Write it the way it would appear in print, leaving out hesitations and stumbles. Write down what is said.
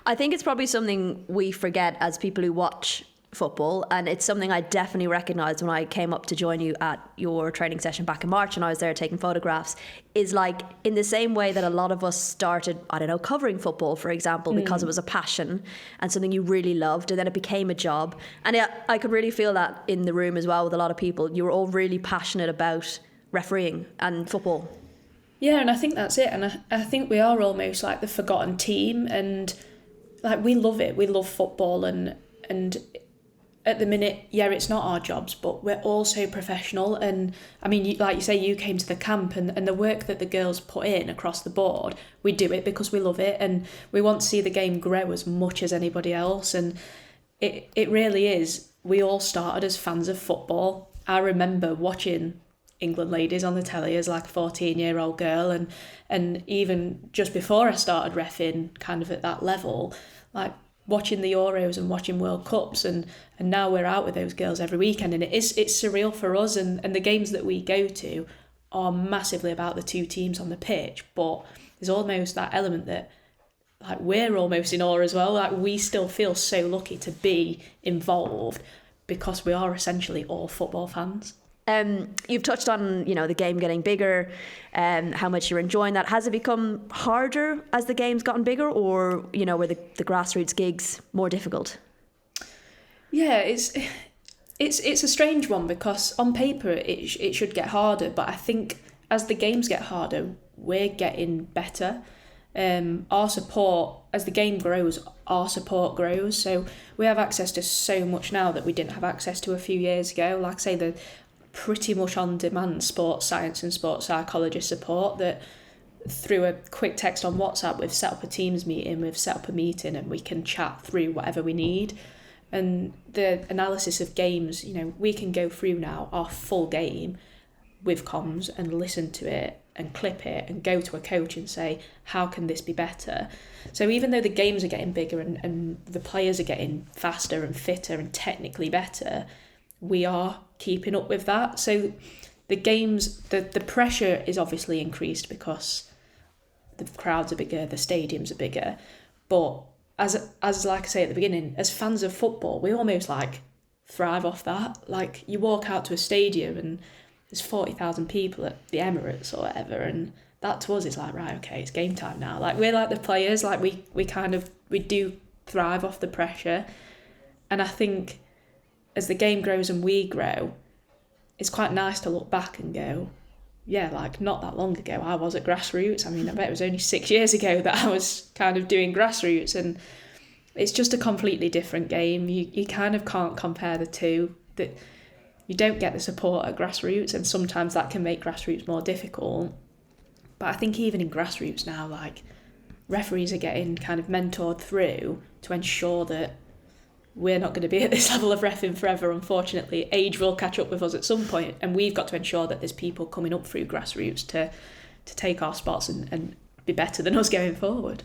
I think it's probably something we forget as people who watch football, and it's something I definitely recognised when I came up to join you at your training session back in March and I was there taking photographs, is like in the same way that a lot of us started, I don't know, covering football, for example, because it was a passion and something you really loved, and then it became a job. And I could really feel that in the room as well with a lot of people. You were all really passionate about refereeing and football. Yeah, and I think that's it. And I think we are almost like the forgotten team, and like we love it. We love football, and at the minute, yeah, it's not our jobs, but we're all so professional. And I mean, like you say, you came to the camp, and the work that the girls put in across the board, we do it because we love it, and we want to see the game grow as much as anybody else. And it really is. We all started as fans of football. I remember watching England ladies on the telly as like a 14-year-old girl, and even just before I started reffing kind of at that level, like watching the Euros and watching World Cups, and now we're out with those girls every weekend, and it's surreal for us, and the games that we go to are massively about the two teams on the pitch, but there's almost that element that like we're almost in awe as well. Like we still feel so lucky to be involved because we are essentially all football fans. You've touched on, the game getting bigger, how much you're enjoying that. Has it become harder as the game's gotten bigger, or, were the grassroots gigs more difficult? Yeah, it's a strange one because on paper it should get harder, but I think as the games get harder, we're getting better. Our support, as the game grows, our support grows. So we have access to so much now that we didn't have access to a few years ago. Like I say, the pretty much on-demand sports science and sports psychologist support that through a quick text on WhatsApp, we've set up a Teams meeting, we've set up a meeting, and we can chat through whatever we need. And the analysis of games, we can go through now our full game with comms and listen to it and clip it and go to a coach and say, how can this be better? So even though the games are getting bigger and the players are getting faster and fitter and technically better, we are keeping up with that. So the games, the pressure is obviously increased because the crowds are bigger, the stadiums are bigger. But as like I say at the beginning, as fans of football, we almost like thrive off that. Like you walk out to a stadium and there's 40,000 people at the Emirates or whatever, and that to us is like, right, okay, it's game time now. Like we're like the players, like we do thrive off the pressure. And I think as the game grows and we grow, it's quite nice to look back and go, yeah, like not that long ago I was at grassroots. I mean, I bet it was only 6 years ago that I was kind of doing grassroots, and it's just a completely different game. You kind of can't compare the two. That you don't get the support at grassroots, and sometimes that can make grassroots more difficult. But I think even in grassroots now, like referees are getting kind of mentored through to ensure that we're not going to be at this level of reffing forever, unfortunately. Age will catch up with us at some point, and we've got to ensure that there's people coming up through grassroots to take our spots and be better than us going forward.